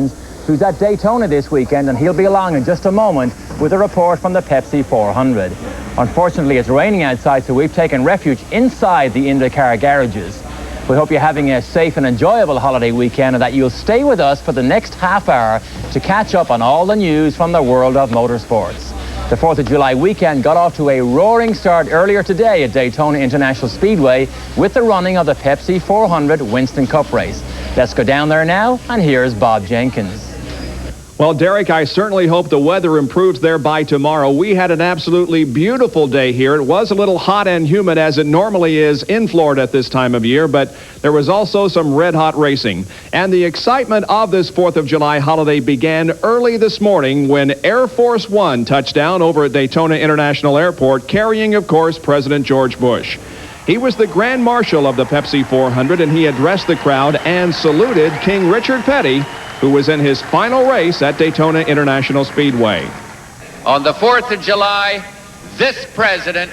who's at Daytona this weekend, and he'll be along in just a moment with a report from the Pepsi 400. Unfortunately, it's raining outside, so we've taken refuge inside the IndyCar garages. We hope you're having a safe and enjoyable holiday weekend and that you'll stay with us for the next half hour to catch up on all the news from the world of motorsports. The 4th of July weekend got off to a roaring start earlier today at Daytona International Speedway with the running of the Pepsi 400 Winston Cup race. Let's go down there now, and here's Bob Jenkins. Well, Derek, I certainly hope the weather improves there by tomorrow. We had an absolutely beautiful day here. It was a little hot and humid as it normally is in Florida at this time of year, but there was also some red-hot racing. And the excitement of this 4th of July holiday began early this morning when Air Force One touched down over at Daytona International Airport, carrying, of course, President George Bush. He was the Grand Marshal of the Pepsi 400, and he addressed the crowd and saluted King Richard Petty, who was in his final race at Daytona International Speedway. On the 4th of July, this president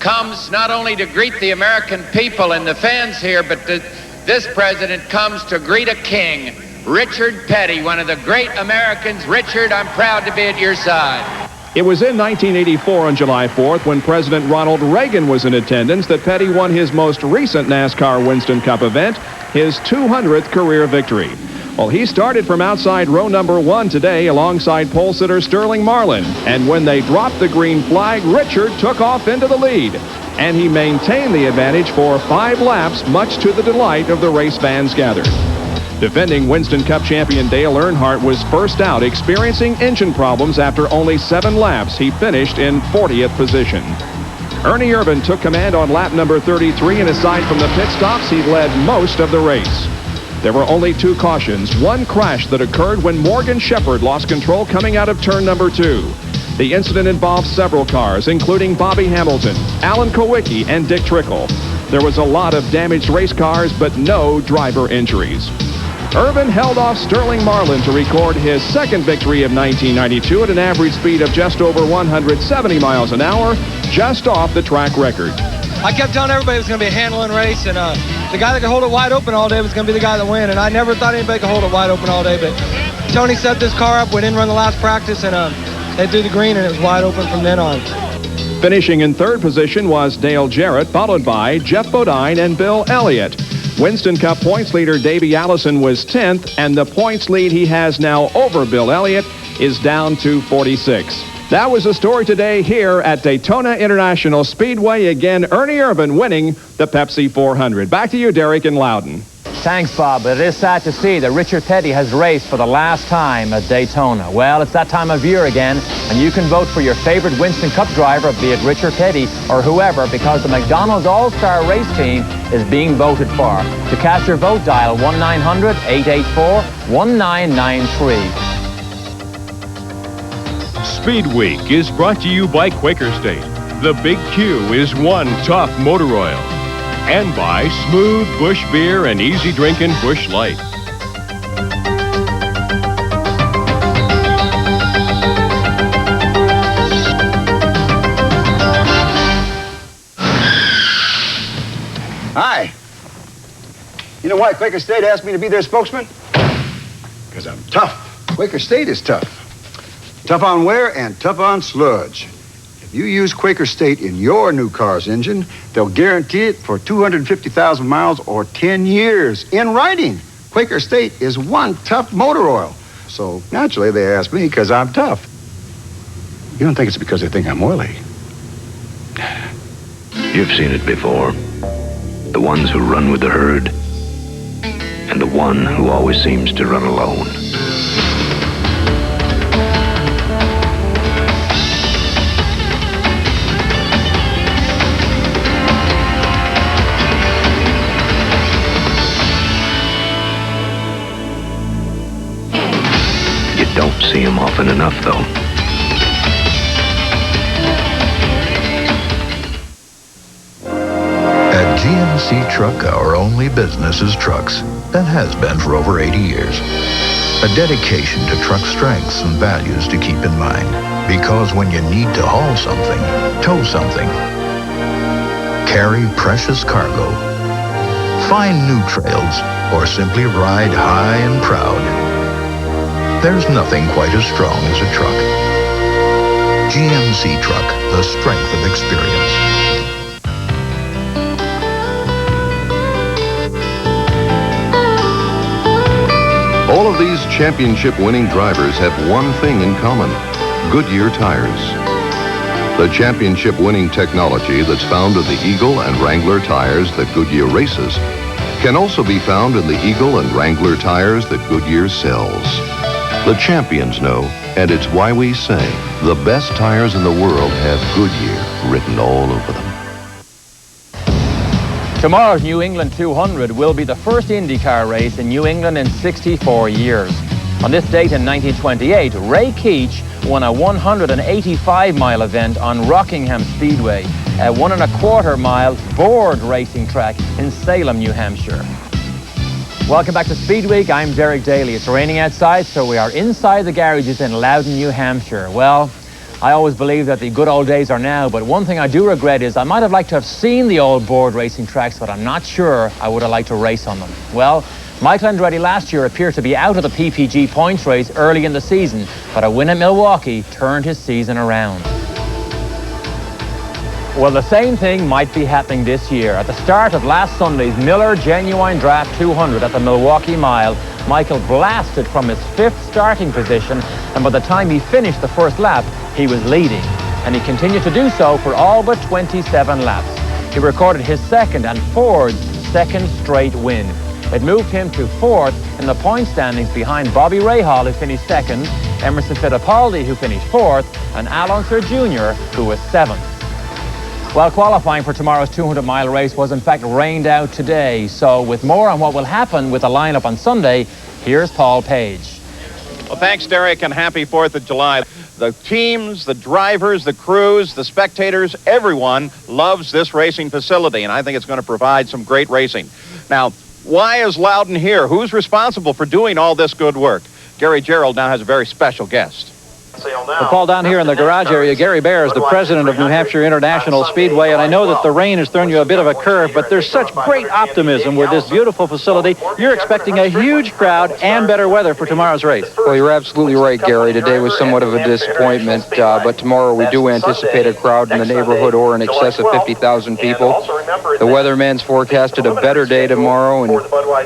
comes not only to greet the American people and the fans here, but this president comes to greet a king, Richard Petty, one of the great Americans. Richard, I'm proud to be at your side. It was in 1984 on July 4th, when President Ronald Reagan was in attendance, that Petty won his most recent NASCAR Winston Cup event, his 200th career victory. Well, he started from outside row number 1 today alongside pole sitter Sterling Marlin. And when they dropped the green flag, Richard took off into the lead. And he maintained the advantage for 5 laps, much to the delight of the race fans gathered. Defending Winston Cup champion Dale Earnhardt was first out, experiencing engine problems after only 7 laps. He finished in 40th position. Ernie Irvan took command on lap number 33, and aside from the pit stops, he led most of the race. There were only 2 cautions, one crash that occurred when Morgan Shepherd lost control coming out of turn number 2. The incident involved several cars, including Bobby Hamilton, Alan Kowicki, and Dick Trickle. There was a lot of damaged race cars, but no driver injuries. Irvin held off Sterling Marlin to record his second victory of 1992 at an average speed of just over 170 miles an hour, just off the track record. I kept telling everybody it was going to be a handling race, and the guy that could hold it wide open all day was going to be the guy that win, and I never thought anybody could hold it wide open all day, but Tony set this car up. We didn't run the last practice, and they threw the green, and it was wide open from then on. Finishing in 3rd position was Dale Jarrett, followed by Jeff Bodine and Bill Elliott. Winston Cup points leader Davey Allison was 10th, and the points lead he has now over Bill Elliott is down to 46. That was the story today here at Daytona International Speedway. Again, Ernie Irvan winning the Pepsi 400. Back to you, Derek, in Loudon. Thanks, Bob. But it is sad to see that Richard Petty has raced for the last time at Daytona. Well, it's that time of year again, and you can vote for your favorite Winston Cup driver, be it Richard Petty or whoever, because the McDonald's All-Star Race Team is being voted for. To cast your vote, dial 1-900-884-1993. Speedweek is brought to you by Quaker State. The Big Q is one tough motor oil. And by smooth Busch beer and easy drinking Busch Light. Hi. You know why Quaker State asked me to be their spokesman? Because I'm tough. Quaker State is tough. Tough on wear and tough on sludge. If you use Quaker State in your new car's engine, they'll guarantee it for 250,000 miles or 10 years. In writing, Quaker State is one tough motor oil. So naturally, they ask me because I'm tough. You don't think it's because they think I'm oily? You've seen it before. The ones who run with the herd, and the one who always seems to run alone. You don't see him often enough, though. At GMC Truck, our only business is trucks, and has been for over 80 years. A dedication to truck strengths and values to keep in mind. Because when you need to haul something, tow something, carry precious cargo, find new trails, or simply ride high and proud, There's nothing quite as strong as a truck. GMC Truck, the strength of experience. All of these championship-winning drivers have one thing in common: Goodyear tires. The championship-winning technology that's found in the Eagle and Wrangler tires that Goodyear races can also be found in the Eagle and Wrangler tires that Goodyear sells. The champions know, and it's why we say the best tires in the world have Goodyear written all over them. Tomorrow's New England 200 will be the first IndyCar race in New England in 64 years. On this date in 1928, Ray Keech won a 185-mile event on Rockingham Speedway, a 1.25-mile board racing track in Salem, New Hampshire. Welcome back to Speedweek. I'm Derek Daly. It's raining outside, so we are inside the garages in Loudon, New Hampshire. Well, I always believe that the good old days are now, but one thing I do regret is I might have liked to have seen the old board racing tracks, but I'm not sure I would have liked to race on them. Well, Michael Andretti last year appeared to be out of the PPG points race early in the season, but a win at Milwaukee turned his season around. Well, the same thing might be happening this year. At the start of last Sunday's Miller Genuine Draft 200 at the Milwaukee Mile, Michael blasted from his 5th starting position, and by the time he finished the first lap, he was leading. And he continued to do so for all but 27 laps. He recorded his second and Ford's second straight win. It moved him to 4th in the point standings behind Bobby Rahal, who finished 2nd, Emerson Fittipaldi, who finished 4th, and Al Unser Jr., who was 7th. Well, qualifying for tomorrow's 200-mile race was in fact rained out today. So with more on what will happen with the lineup on Sunday, here's Paul Page. Well, thanks, Derek, and happy 4th of July. The teams, the drivers, the crews, the spectators, everyone loves this racing facility, and I think it's going to provide some great racing. Now, why is Loudon here? Who's responsible for doing all this good work? Gary Gerald now has a very special guest. Well, Paul, down here in the garage area, Gary Bahre is the president of New Hampshire International Speedway, and I know that the rain has thrown you a bit of a curve, but there's such great optimism with this beautiful facility. You're expecting a huge crowd and better weather for tomorrow's race. Well, you're absolutely right, Gary. Today was somewhat of a disappointment, but tomorrow we do anticipate a crowd in the neighborhood or in excess of 50,000 people. The weatherman's forecasted a better day tomorrow, and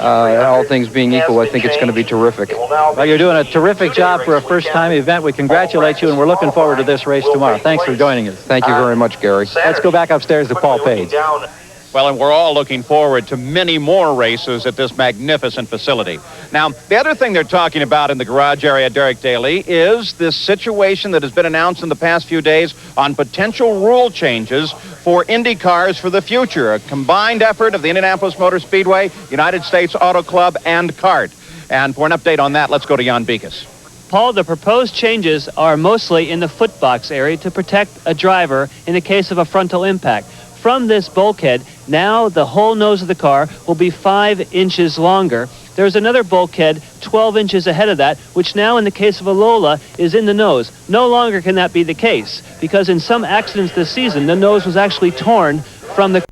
all things being equal, I think it's going to be terrific. Well, you're doing a terrific job for a first-time event. We congratulate you, and we're looking forward to this race tomorrow. Thanks for joining us. Thank you very much, Gary. Let's go back upstairs to Paul Page. Well, and we're all looking forward to many more races at this magnificent facility. Now, the other thing they're talking about in the garage area, Derek Daly, is this situation that has been announced in the past few days on potential rule changes for IndyCars for the future, a combined effort of the Indianapolis Motor Speedway, United States Auto Club, and CART. And for an update on that, let's go to Jan Beekes. Paul, the proposed changes are mostly in the footbox area to protect a driver in the case of a frontal impact. From this bulkhead, now the whole nose of the car will be 5 inches longer. There's another bulkhead 12 inches ahead of that, which now in the case of a Lola is in the nose. No longer can that be the case, because in some accidents this season, the nose was actually torn from the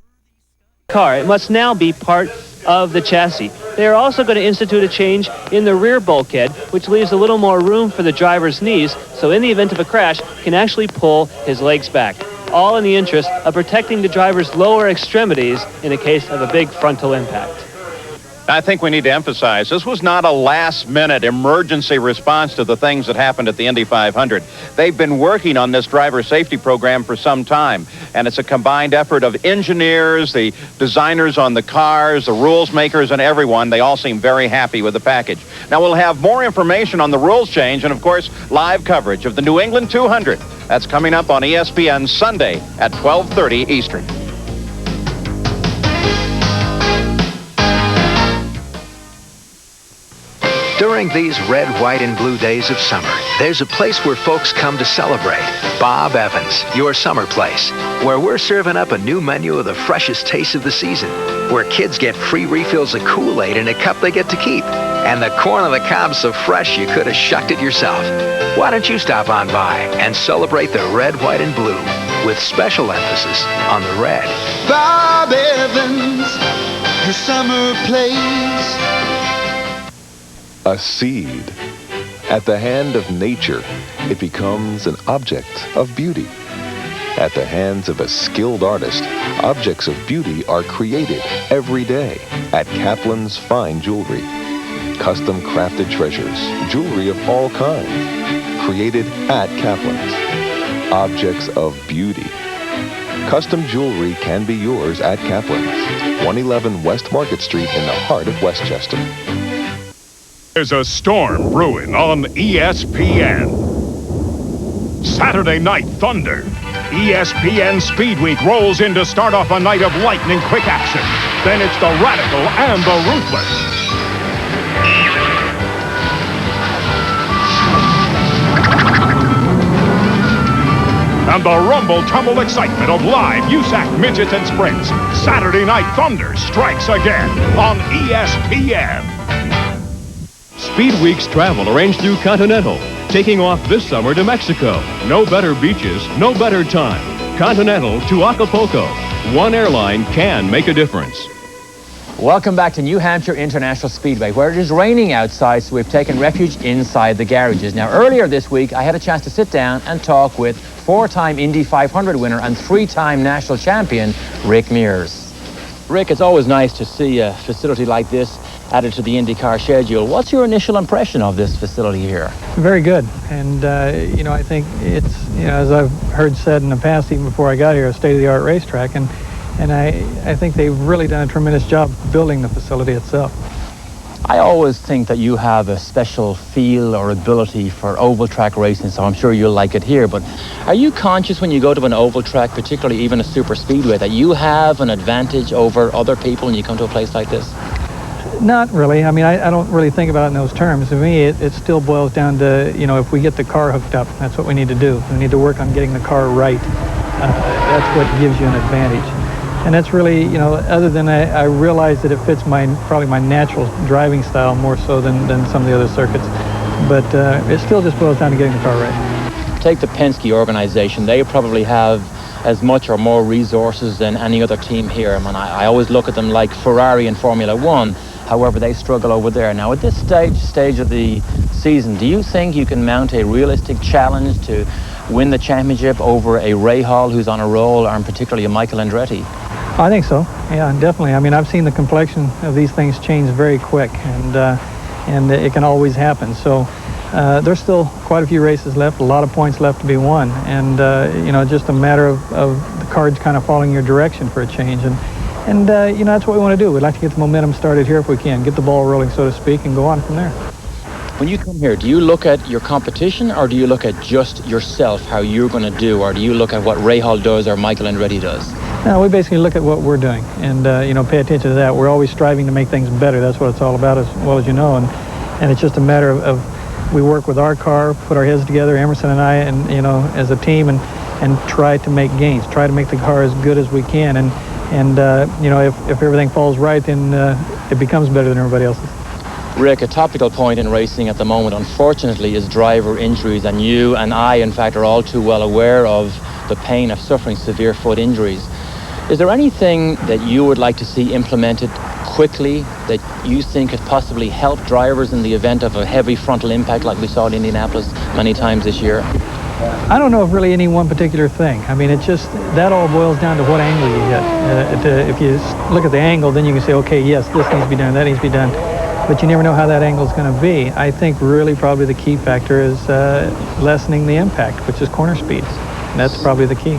car. It must now be part of the chassis. They are also going to institute a change in the rear bulkhead, which leaves a little more room for the driver's knees, so in the event of a crash, can actually pull his legs back. All in the interest of protecting the driver's lower extremities in the case of a big frontal impact. I think we need to emphasize this was not a last-minute emergency response to the things that happened at the Indy 500. They've been working on this driver safety program for some time, and it's a combined effort of engineers, the designers on the cars, the rules makers, and everyone. They all seem very happy with the package. Now, we'll have more information on the rules change and, of course, live coverage of the New England 200. That's coming up on ESPN Sunday at 12:30 Eastern. During these red, white, and blue days of summer, there's a place where folks come to celebrate. Bob Evans, your summer place, where we're serving up a new menu of the freshest tastes of the season, where kids get free refills of Kool-Aid in a cup they get to keep, and the corn on the cob so fresh you could have shucked it yourself. Why don't you stop on by and celebrate the red, white, and blue with special emphasis on the red. Bob Evans, your summer place. A seed, At the hand of nature, it becomes an object of beauty. At the hands of a skilled artist, objects of beauty are created every day at Kaplan's Fine Jewelry. Custom crafted treasures, jewelry of all kinds, created at Kaplan's. Objects of beauty. Custom jewelry can be yours at Kaplan's, 111 West Market Street in the heart of Westchester. There's a storm brewing on ESPN. Saturday Night Thunder. ESPN Speedweek rolls in to start off a night of lightning quick action. Then it's the radical and the ruthless. And the rumble-tumble excitement of live USAC midgets and sprints. Saturday Night Thunder strikes again on ESPN. Speedweek's travel arranged through Continental, taking off this summer to Mexico. No better beaches, no better time. Continental to Acapulco. One airline can make a difference. Welcome back to New Hampshire International Speedway, where it is raining outside, so we've taken refuge inside the garages. Now, earlier this week, I had a chance to sit down and talk with four-time Indy 500 winner and three-time national champion, Rick Mears. Rick, it's always nice to see a facility like this added to the IndyCar schedule. What's your initial impression of this facility here? Very good. And, I think it's, as I've heard said in the past, even before I got here, a state-of-the-art racetrack. And I think they've really done a tremendous job building the facility itself. I always think that you have a special feel or ability for oval track racing, so I'm sure you'll like it here. But are you conscious when you go to an oval track, particularly even a super speedway, that you have an advantage over other people when you come to a place like this? Not really. I mean, I don't really think about it in those terms. To me, it still boils down to, if we get the car hooked up, that's what we need to do. We need to work on getting the car right. That's what gives you an advantage. And that's really, other than I realize that it fits probably my natural driving style more so than some of the other circuits. But it still just boils down to getting the car right. Take the Penske organization. They probably have as much or more resources than any other team here. I mean, I always look at them like Ferrari in Formula One. However, they struggle over there. Now, at this stage of the season, do you think you can mount a realistic challenge to win the championship over a Ray Hall who's on a roll, and particularly a Michael Andretti? I think so. Yeah, definitely. I mean, I've seen the complexion of these things change very quick, and it can always happen. So there's still quite a few races left, a lot of points left to be won, and just a matter of the cards kind of falling your direction for a change. And that's what we want to do. We'd like to get the momentum started here if we can, get the ball rolling, so to speak, and go on from there. When you come here, do you look at your competition, or do you look at just yourself, how you're going to do, or do you look at what Ray Hall does or Michael Andretti does? No, we basically look at what we're doing and, pay attention to that. We're always striving to make things better. That's what it's all about, as well as you know. And it's just a matter of we work with our car, put our heads together, Emerson and I, and, as a team, and try to make gains, try to make the car as good as we can. And if everything falls right, then it becomes better than everybody else's. Rick, a topical point in racing at the moment, unfortunately, is driver injuries, and you and I, in fact, are all too well aware of the pain of suffering severe foot injuries. Is there anything that you would like to see implemented quickly that you think could possibly help drivers in the event of a heavy frontal impact like we saw in Indianapolis many times this year? I don't know of really any one particular thing. I mean, it's just, that all boils down to what angle you hit. If you look at the angle, then you can say, okay, yes, this needs to be done, that needs to be done. But you never know how that angle is going to be. I think really probably the key factor is lessening the impact, which is corner speeds. And that's probably the key.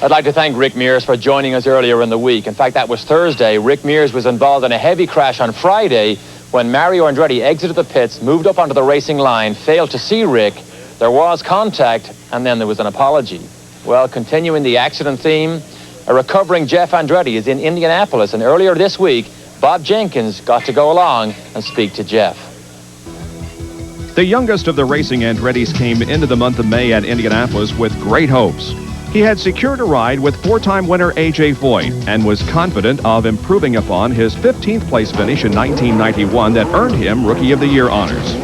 I'd like to thank Rick Mears for joining us earlier in the week. In fact, that was Thursday. Rick Mears was involved in a heavy crash on Friday when Mario Andretti exited the pits, moved up onto the racing line, failed to see Rick. There was contact, and then there was an apology. Well, continuing the accident theme, a recovering Jeff Andretti is in Indianapolis, and earlier this week, Bob Jenkins got to go along and speak to Jeff. The youngest of the racing Andrettis came into the month of May at Indianapolis with great hopes. He had secured a ride with four-time winner A.J. Foyt and was confident of improving upon his 15th place finish in 1991 that earned him Rookie of the Year honors.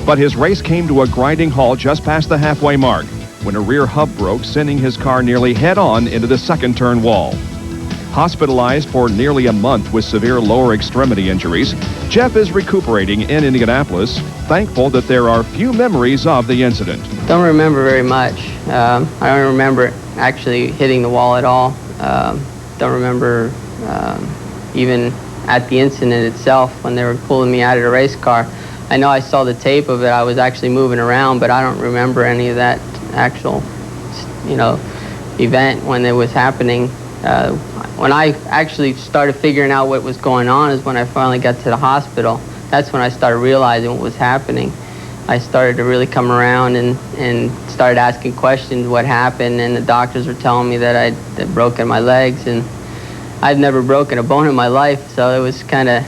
But his race came to a grinding halt just past the halfway mark when a rear hub broke, sending his car nearly head-on into the second turn wall. Hospitalized for nearly a month with severe lower extremity injuries, Jeff is recuperating in Indianapolis, thankful that there are few memories of the incident. Don't remember very much. I don't remember actually hitting the wall at all. Don't remember even at the incident itself when they were pulling me out of the race car. I know I saw the tape of it. I was actually moving around, but I don't remember any of that actual, event when it was happening. When I actually started figuring out what was going on is when I finally got to the hospital. That's when I started realizing what was happening. I started to really come around and started asking questions, what happened, and the doctors were telling me that I'd broken my legs, and I've never broken a bone in my life, so it was kind of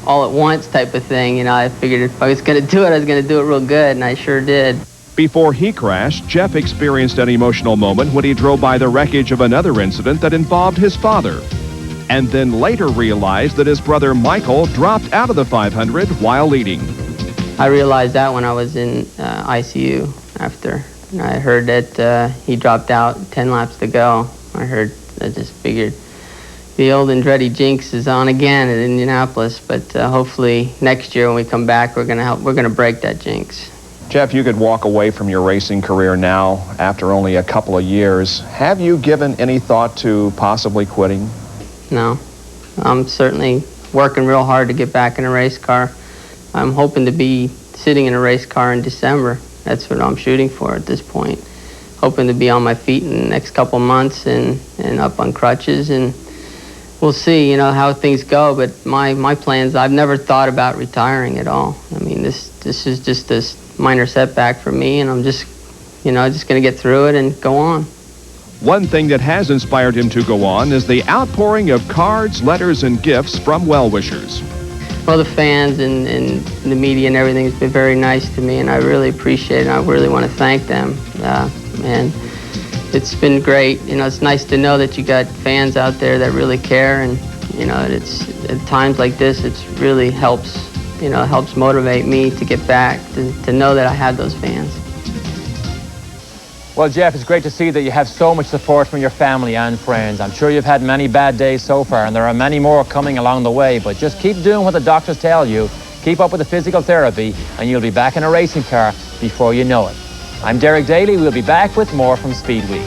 all at once type of thing. I figured if I was going to do it, I was going to do it real good, and I sure did. Before he crashed, Jeff experienced an emotional moment when he drove by the wreckage of another incident that involved his father, and then later realized that his brother Michael dropped out of the 500 while leading. I realized that when I was in ICU after. I heard that he dropped out 10 laps to go. I just figured the old Andretti jinx is on again at Indianapolis, but hopefully next year when we come back, we're gonna break that jinx. Jeff, you could walk away from your racing career now after only a couple of years. Have you given any thought to possibly quitting? No. I'm certainly working real hard to get back in a race car. I'm hoping to be sitting in a race car in December. That's what I'm shooting for at this point. Hoping to be on my feet in the next couple months and up on crutches, and we'll see, how things go. But my plans, I've never thought about retiring at all. I mean, this is just this minor setback for me, and I'm just going to get through it and go on. One thing that has inspired him to go on is the outpouring of cards, letters, and gifts from well-wishers. Well, the fans and the media and everything has been very nice to me, and I really appreciate it, and I really want to thank them. And it's been great. It's nice to know that you got fans out there that really care, and, it's at times like this, it really helps motivate me to get back, to know that I had those fans. Well, Jeff, it's great to see that you have so much support from your family and friends. I'm sure you've had many bad days so far, and there are many more coming along the way, but just keep doing what the doctors tell you. Keep up with the physical therapy, and you'll be back in a racing car before you know it. I'm Derek Daly. We'll be back with more from Speedweek.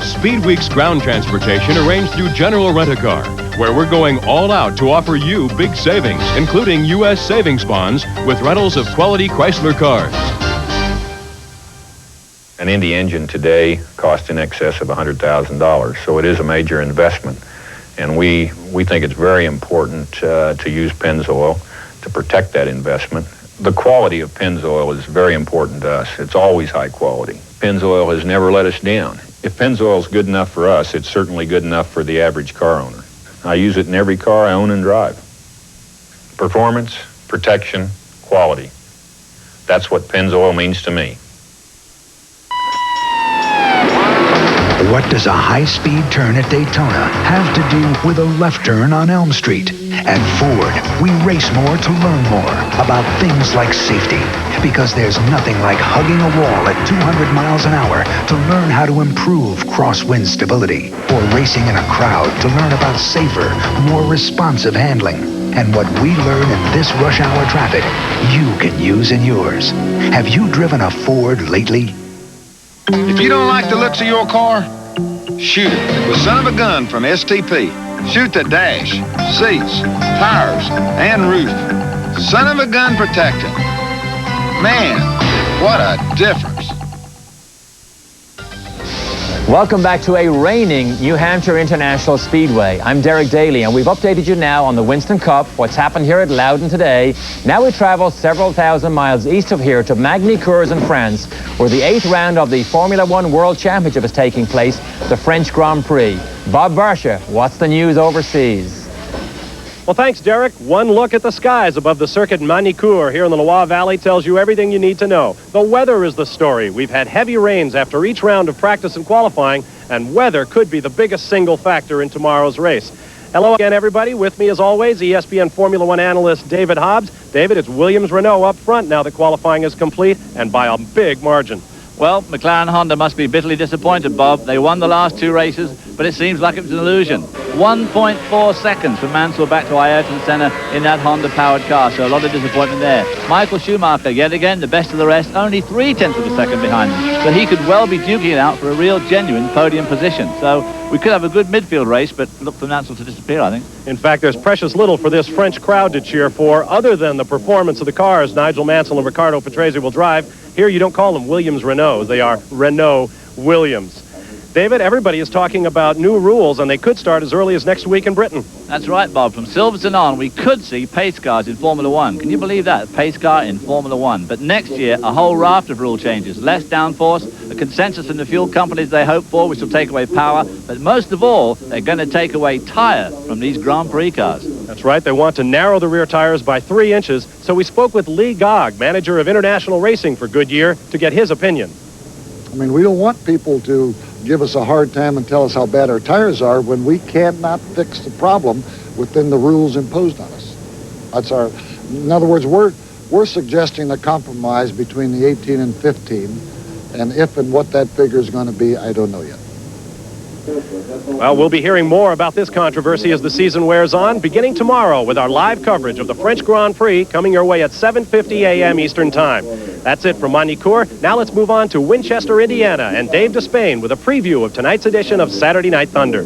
Speedweek's ground transportation arranged through General Rent-A-Car, where we're going all out to offer you big savings, including U.S. savings bonds with rentals of quality Chrysler cars. An Indy engine today costs in excess of $100,000, so it is a major investment. And we think it's very important to use Pennzoil to protect that investment. The quality of Pennzoil is very important to us. It's always high quality. Pennzoil has never let us down. If Pennzoil is good enough for us, it's certainly good enough for the average car owner. I use it in every car I own and drive. Performance, protection, quality. That's what Pennzoil means to me. What does a high-speed turn at Daytona have to do with a left turn on Elm Street? At Ford, we race more to learn more about things like safety, because there's nothing like hugging a wall at 200 miles an hour to learn how to improve crosswind stability, or racing in a crowd to learn about safer, more responsive handling. And what we learn in this rush hour traffic, you can use in yours. Have you driven a Ford lately? If you don't like the looks of your car, shoot it with Son of a Gun from STP. Shoot the dash, seats, tires, and roof. Son of a Gun protecting. Man, what a difference. Welcome back to a reigning New Hampshire International Speedway. I'm Derek Daly, and we've updated you now on the Winston Cup, what's happened here at Loudon today. Now we travel several thousand miles east of here to Magny-Cours in France, where the 8th round of the Formula One World Championship is taking place, the French Grand Prix. Bob Bahre, what's the news overseas? Well, thanks, Derek. One look at the skies above the circuit Magny-Cours here in the Loire Valley tells you everything you need to know. The weather is the story. We've had heavy rains after each round of practice and qualifying, and weather could be the biggest single factor in tomorrow's race. Hello again, everybody. With me, as always, ESPN Formula One analyst David Hobbs. David, it's Williams-Renault up front now that qualifying is complete, and by a big margin. Well, McLaren Honda must be bitterly disappointed, Bob. They won the last 2 races, but it seems like it was an illusion. 1.4 seconds from Mansell back to Ayrton Senna in that Honda-powered car, so a lot of disappointment there. Michael Schumacher, yet again, the best of the rest, only 0.3 of a second behind him. So he could well be duking it out for a real, genuine podium position. So we could have a good midfield race, but look for Mansell to disappear, I think. In fact, there's precious little for this French crowd to cheer for, other than the performance of the cars Nigel Mansell and Riccardo Patrese will drive. Here you don't call them Williams-Renaults. They are Renault-Williams. David, everybody is talking about new rules, and they could start as early as next week in Britain. That's right, Bob. From Silverstone on, we could see pace cars in Formula One. Can you believe that? Pace car in Formula One. But next year, a whole raft of rule changes. Less downforce, a consensus in the fuel companies they hope for, which will take away power. But most of all, they're going to take away tire from these Grand Prix cars. That's right. They want to narrow the rear tires by 3 inches. So we spoke with Lee Gogg, manager of international racing for Goodyear, to get his opinion. I mean, we don't want people to give us a hard time and tell us how bad our tires are when we cannot fix the problem within the rules imposed on us. That's our, in other words, we're suggesting a compromise between the 18 and 15, and if and what that figure is going to be, I don't know yet. Well, we'll be hearing more about this controversy as the season wears on, beginning tomorrow with our live coverage of the French Grand Prix coming your way at 7:50 a.m. Eastern Time. That's it from Manicourt. Now let's move on to Winchester, Indiana, and Dave Despain with a preview of tonight's edition of Saturday Night Thunder.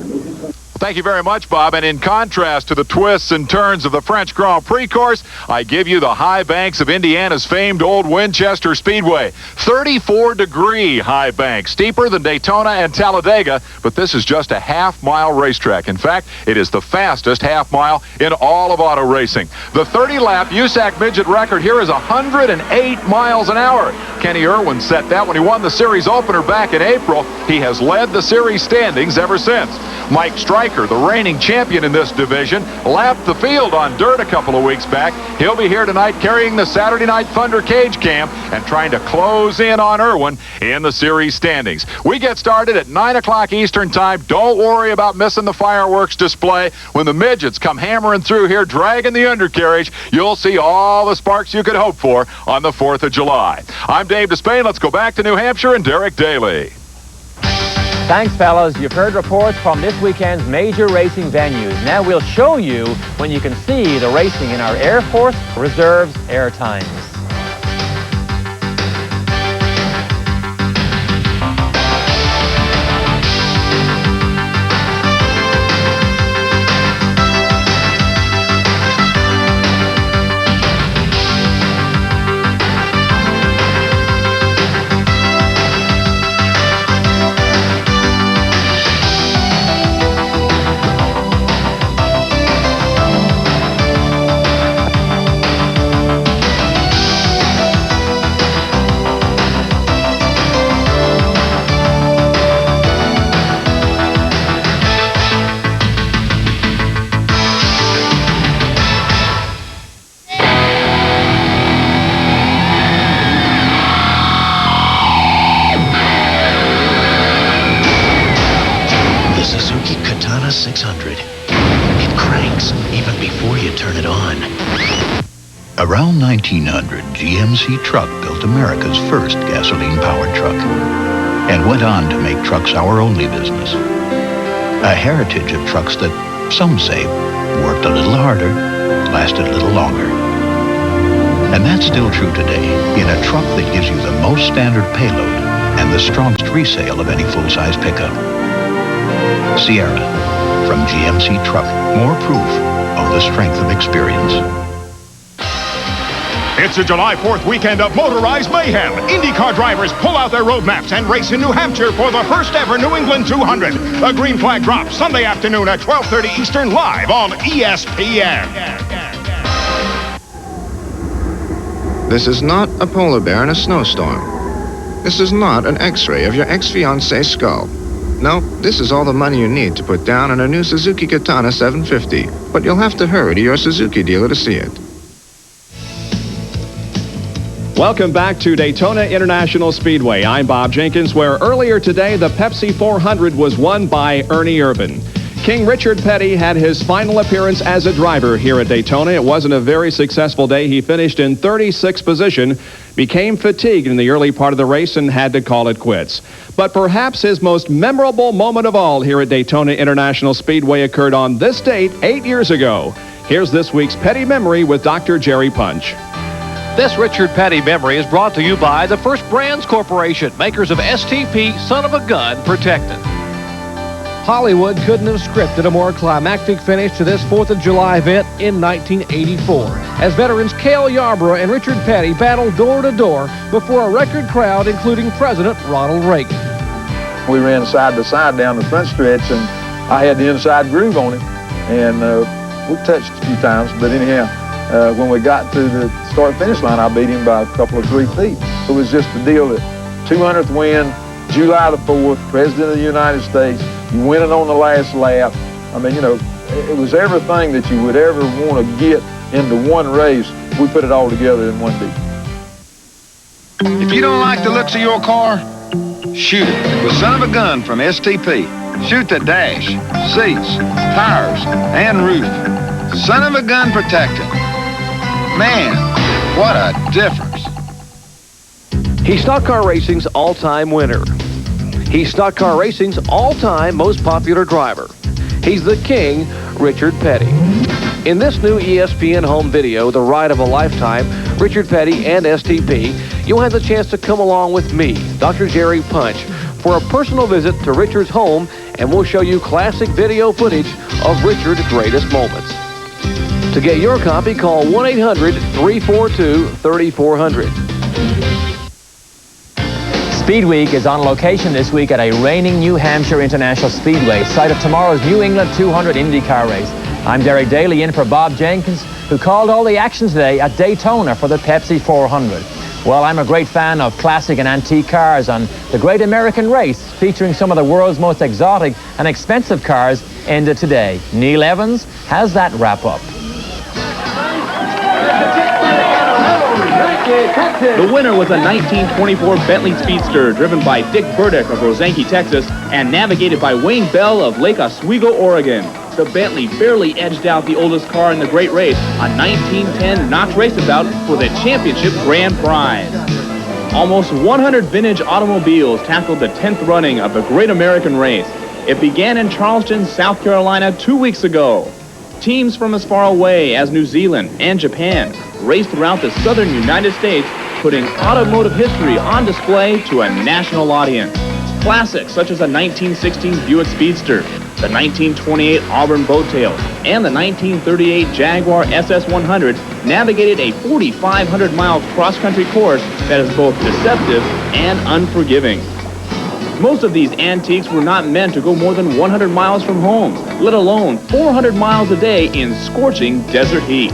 Thank you very much, Bob. And in contrast to the twists and turns of the French Grand Prix course, I give you the high banks of Indiana's famed old Winchester Speedway. 34-degree high bank, steeper than Daytona and Talladega, but this is just a half-mile racetrack. In fact, it is the fastest half-mile in all of auto racing. The 30-lap USAC midget record here is 108 miles an hour. Kenny Irwin set that when he won the series opener back in April. He has led the series standings ever since. Mike Stryker, the reigning champion in this division, lapped the field on dirt a couple of weeks back. He'll be here tonight carrying the Saturday Night Thunder cage cam and trying to close in on Irwin in the series standings. We get started at 9 o'clock Eastern Time. Don't worry about missing the fireworks display. When the midgets come hammering through here, dragging the undercarriage, you'll see all the sparks you could hope for on the 4th of July. I'm Dave Despain. Let's go back to New Hampshire and Derek Daly. Thanks, fellas. You've heard reports from this weekend's major racing venues. Now we'll show you when you can see the racing in our Air Force Reserves air times. Around 1900, GMC Truck built America's first gasoline-powered truck and went on to make trucks our only business. A heritage of trucks that, some say, worked a little harder, lasted a little longer. And that's still true today in a truck that gives you the most standard payload and the strongest resale of any full-size pickup. Sierra, from GMC Truck, more proof of the strength of experience. It's a July 4th weekend of motorized mayhem. IndyCar drivers pull out their road maps and race in New Hampshire for the first ever New England 200. A green flag drops Sunday afternoon at 12:30 Eastern, live on ESPN. This is not a polar bear in a snowstorm. This is not an x-ray of your ex-fiance's skull. No, this is all the money you need to put down on a new Suzuki Katana 750. But you'll have to hurry to your Suzuki dealer to see it. Welcome back to Daytona International Speedway. I'm Bob Jenkins, where earlier today the Pepsi 400 was won by Ernie Irvan. King Richard Petty had his final appearance as a driver here at Daytona. It wasn't a very successful day. He finished in 36th position, became fatigued in the early part of the race, and had to call it quits. But perhaps his most memorable moment of all here at Daytona International Speedway occurred on this date 8 years ago. Here's this week's Petty Memory with Dr. Jerry Punch. This Richard Petty Memory is brought to you by the First Brands Corporation, makers of STP Son of a Gun Protectant. Hollywood couldn't have scripted a more climactic finish to this 4th of July event in 1984, as veterans Cale Yarborough and Richard Petty battled door to door before a record crowd, including President Ronald Reagan. We ran side by side down the front stretch, and I had the inside groove on him, and we touched a few times, but anyhow, when we got to the start-finish line, I beat him by a couple of 3 feet. It was just the deal that 200th win, July the 4th, President of the United States, you win it on the last lap. I mean, you know, it was everything that you would ever want to get into one race. We put it all together in one beat. If you don't like the looks of your car, shoot it with Son of a Gun from STP. Shoot the dash, seats, tires, and roof. Son of a Gun Protectant. Man, what a difference. He's Stock Car Racing's all-time winner. He's Stock Car Racing's all-time most popular driver. He's the King, Richard Petty. In this new ESPN home video, The Ride of a Lifetime, Richard Petty and STP, you'll have the chance to come along with me, Dr. Jerry Punch, for a personal visit to Richard's home, and we'll show you classic video footage of Richard's greatest moments. To get your copy, call 1-800-342-3400. Speedweek is on location this week at a reigning New Hampshire International Speedway, site of tomorrow's New England 200 IndyCar race. I'm Derek Daly, in for Bob Jenkins, who called all the action today at Daytona for the Pepsi 400. Well, I'm a great fan of classic and antique cars, and the Great American Race, featuring some of the world's most exotic and expensive cars, ended today. Neil Evans has that wrap-up. The winner was a 1924 Bentley Speedster driven by Dick Burdick of Rosanke, Texas, and navigated by Wayne Bell of Lake Oswego, Oregon. The Bentley barely edged out the oldest car in the Great Race, a 1910 Knox Raceabout for the championship grand prize. Almost 100 vintage automobiles tackled the 10th running of the Great American Race. It began in Charleston, South Carolina 2 weeks ago. Teams from as far away as New Zealand and Japan raced throughout the southern United States, putting automotive history on display to a national audience. Classics such as the 1916 Buick Speedster, the 1928 Auburn Boattail, and the 1938 Jaguar SS100 navigated a 4,500-mile cross-country course that is both deceptive and unforgiving. Most of these antiques were not meant to go more than 100 miles from home, let alone 400 miles a day in scorching desert heat.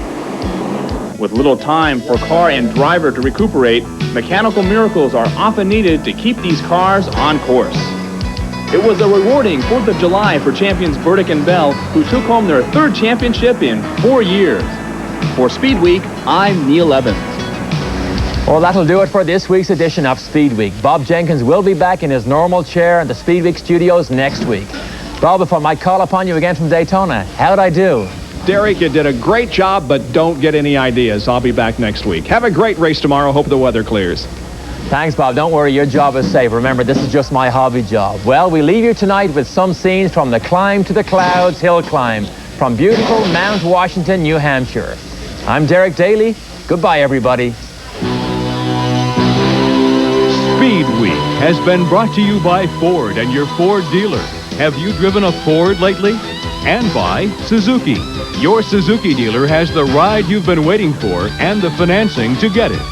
With little time for car and driver to recuperate, mechanical miracles are often needed to keep these cars on course. It was a rewarding 4th of July for champions Burdick and Bell, who took home their 3rd championship in 4 years. For Speedweek, I'm Neil Evans. Well, that'll do it for this week's edition of Speedweek. Bob Jenkins will be back in his normal chair in the Speedweek studios next week. Bob, if I might call upon you again from Daytona, how'd I do? Derek, you did a great job, but don't get any ideas. I'll be back next week. Have a great race tomorrow. Hope the weather clears. Thanks, Bob. Don't worry, your job is safe. Remember, this is just my hobby job. Well, we leave you tonight with some scenes from the Climb to the Clouds hill climb from beautiful Mount Washington, New Hampshire. I'm Derek Daly. Goodbye, everybody. Speed Week has been brought to you by Ford and your Ford dealer. Have you driven a Ford lately? And by Suzuki. Your Suzuki dealer has the ride you've been waiting for and the financing to get it.